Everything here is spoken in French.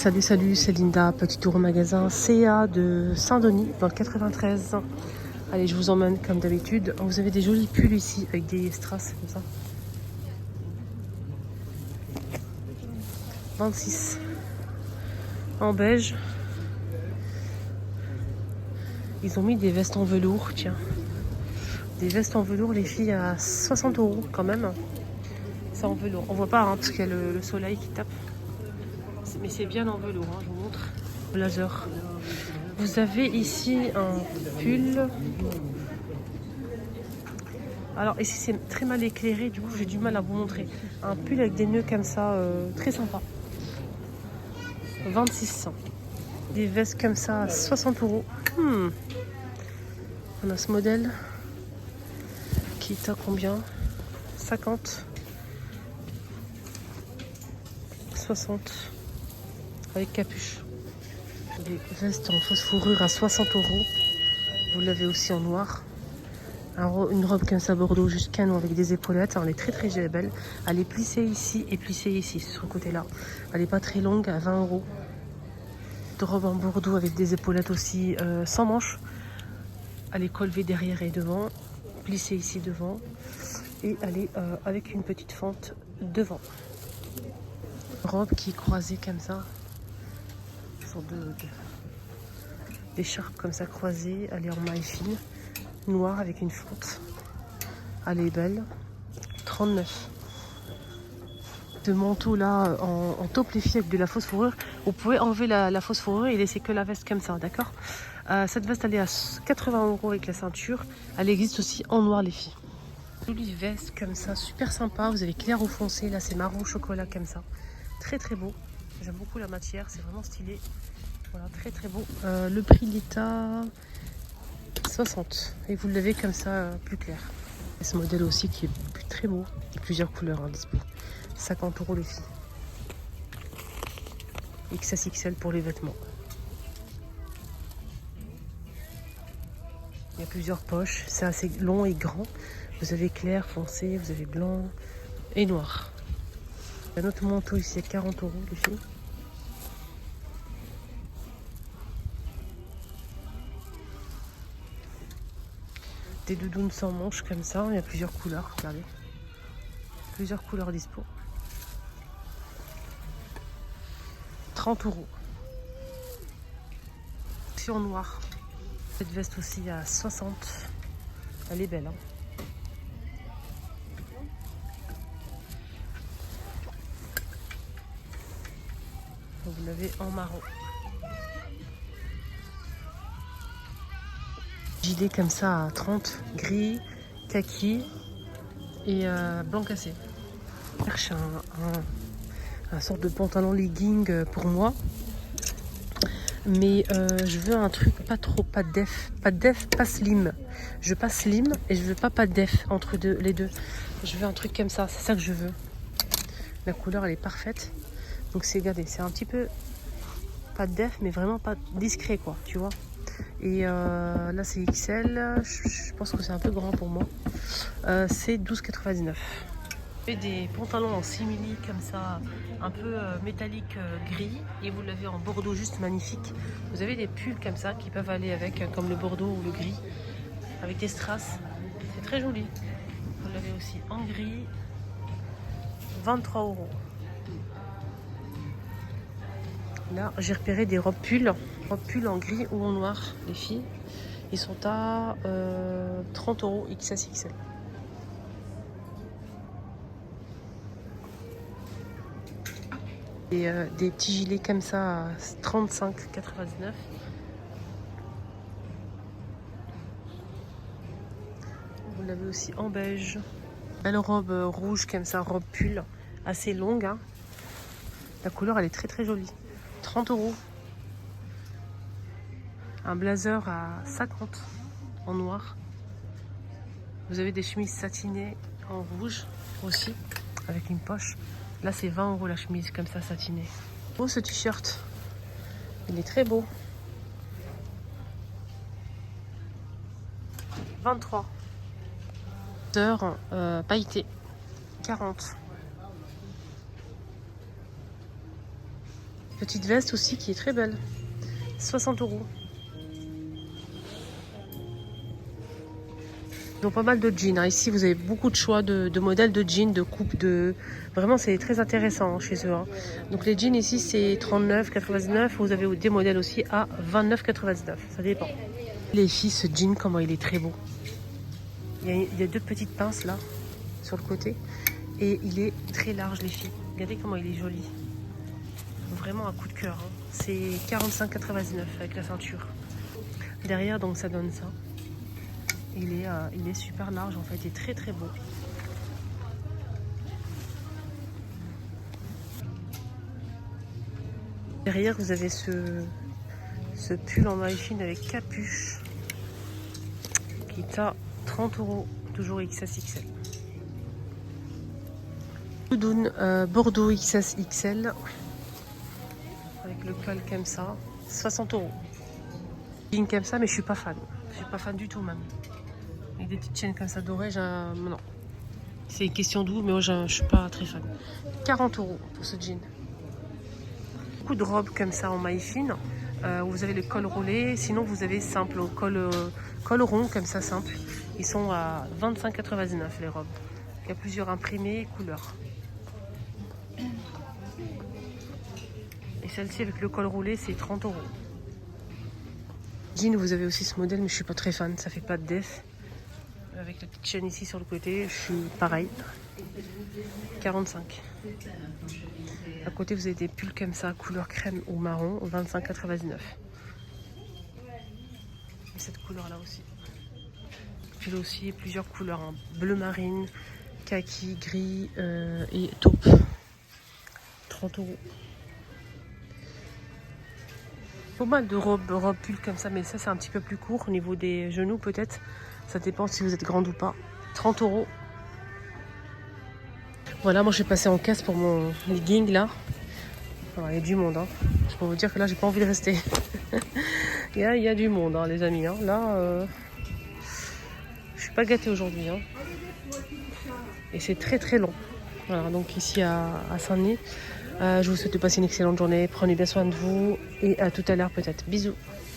Salut, salut, c'est Linda, petit tour au magasin CA de Saint-Denis dans le 93. Allez, je vous emmène comme d'habitude. Vous avez des jolis pulls ici avec des strass comme ça. 26 en beige. Ils ont mis des vestes en velours, tiens. Des vestes en velours, les filles, à 60 € quand même. C'est en velours. On voit pas hein, parce qu'il y a le soleil qui tape. Mais c'est bien en velours, hein, je vous montre. Blazer. Vous avez ici un pull. Alors ici c'est très mal éclairé, du coup j'ai du mal à vous montrer. Un pull avec des nœuds comme ça, très sympa. 26. Des vestes comme ça, 60 €. On a ce modèle qui est à combien? 50, 60 avec capuche. Des vestes en fausse fourrure à 60 €. Vous l'avez aussi en noir. Une robe comme ça bordeaux jusqu'à nous avec des épaulettes. Elle est très belle. Elle est plissée ici et plissée ici sur ce côté là. Elle n'est pas très longue, à 20 €. De robe en bordeaux avec des épaulettes aussi sans manches. Elle est colvée derrière et devant. Plissée ici devant. Et elle est avec une petite fente devant. Robe qui est croisée comme ça. Une sorte d'écharpe comme ça croisée. Elle est en maille fine. Noire avec une fente. Elle est belle. 39. De manteau là en taupe les filles avec de la fausse fourrure. Vous pouvez enlever la fausse fourrure et laisser que la veste comme ça, d'accord? Cette veste elle est à 80 € avec la ceinture. Elle existe aussi en noir les filles. Jolie veste comme ça, super sympa. Vous avez clair ou foncé, là c'est marron chocolat comme ça. Très beau. J'aime beaucoup la matière, c'est vraiment stylé. Voilà, très beau. Le prix il est à 60 et vous l'avez comme ça plus clair. Et ce modèle aussi qui est très beau. Il y a plusieurs couleurs dispo. 50 € les filles. XXL pour les vêtements. Il y a plusieurs poches. C'est assez long et grand. Vous avez clair, foncé, vous avez blanc et noir. Un autre manteau ici à 40 € les filles. Des doudounes sans manches comme ça. Il y a plusieurs couleurs. Regardez. Plusieurs couleurs dispo. 30 €. En noir. Cette veste aussi à 60. Elle est belle. Hein. Vous l'avez en marron. Gilet comme ça à 30. Gris, kaki et blanc cassé. Je cherche un sorte de pantalon legging pour moi. Mais je veux un truc pas def, pas slim. Je veux pas slim et je veux pas def entre les deux. Je veux un truc comme ça, c'est ça que je veux. La couleur elle est parfaite. Donc regardez, c'est un petit peu pas def mais vraiment pas discret quoi, tu vois. Et là c'est XL, je pense que c'est un peu grand pour moi. C'est 12,99 €. Des pantalons en simili comme ça, un peu métallique gris, et vous l'avez en bordeaux juste magnifique. Vous avez des pulls comme ça qui peuvent aller avec, comme le bordeaux ou le gris, avec des strass. C'est très joli. Vous l'avez aussi en gris, 23 €. Là, j'ai repéré des robes pulls en gris ou en noir, les filles. Ils sont à 30 € XXL. Et des petits gilets comme ça à 35,99 €. Vous l'avez aussi en beige. Belle robe rouge comme ça, robe pull assez longue. Hein. La couleur elle est très jolie. 30 €. Un blazer à 50 en noir. Vous avez des chemises satinées en rouge aussi avec une poche. Là c'est 20 € la chemise comme ça satinée. Beau ce t-shirt. Il est très beau. 23. Heures pailleté. 40. Petite veste aussi qui est très belle. 60 euros. Ils ont pas mal de jeans. Hein. Ici, vous avez beaucoup de choix de modèles de jeans, de coupes, de... Vraiment, c'est très intéressant hein, chez eux. Hein. Donc les jeans ici, c'est 39,99. Vous avez des modèles aussi à 29,99. Ça dépend. Les filles, ce jean, comment il est très beau. Il y a deux petites pinces là, sur le côté. Et il est très large, les filles. Regardez comment il est joli. Vraiment un coup de cœur. Hein. C'est 45,99 avec la ceinture. Derrière, donc ça donne ça. Il est super large en fait, il est très très beau. Derrière, vous avez ce pull en maille fine avec capuche qui est à 30 euros, toujours XS/XL. Doudoune Bordeaux XS/XL avec le col comme ça, 60 euros. Jean comme ça, mais je suis pas fan. Je suis pas fan du tout même. Avec des petites chaînes comme ça dorées, non. C'est une question de goût, mais moi je suis pas très fan. 40 euros pour ce jean. Beaucoup de robes comme ça en maille fine. Où vous avez le col roulé. Sinon, vous avez simple, au col rond comme ça simple. Ils sont à 25,99 les robes. Il y a plusieurs imprimés couleurs. Et celle-ci avec le col roulé, c'est 30 euros. Jean, vous avez aussi ce modèle, mais je suis pas très fan. Ça fait pas de def. Avec la petite chaîne ici sur le côté, je suis pareil. 45. À côté, vous avez des pulls comme ça, couleur crème ou marron, 25,99. Et cette couleur-là aussi. Puis là aussi, plusieurs couleurs, hein. Bleu marine, kaki, gris et taupe. 30 euros. Pas mal de robes pulls comme ça, mais ça c'est un petit peu plus court au niveau des genoux peut-être. Ça dépend si vous êtes grande ou pas. 30 euros. Voilà, moi je vais passer en caisse pour mon legging là. Alors, il y a du monde. Hein. Je peux vous dire que là j'ai pas envie de rester. il y a du monde hein, les amis. Hein. Là, je suis pas gâtée aujourd'hui. Hein. Et c'est très très long. Voilà, donc ici à Saint-Denis. Je vous souhaite de passer une excellente journée. Prenez bien soin de vous et à tout à l'heure peut-être. Bisous.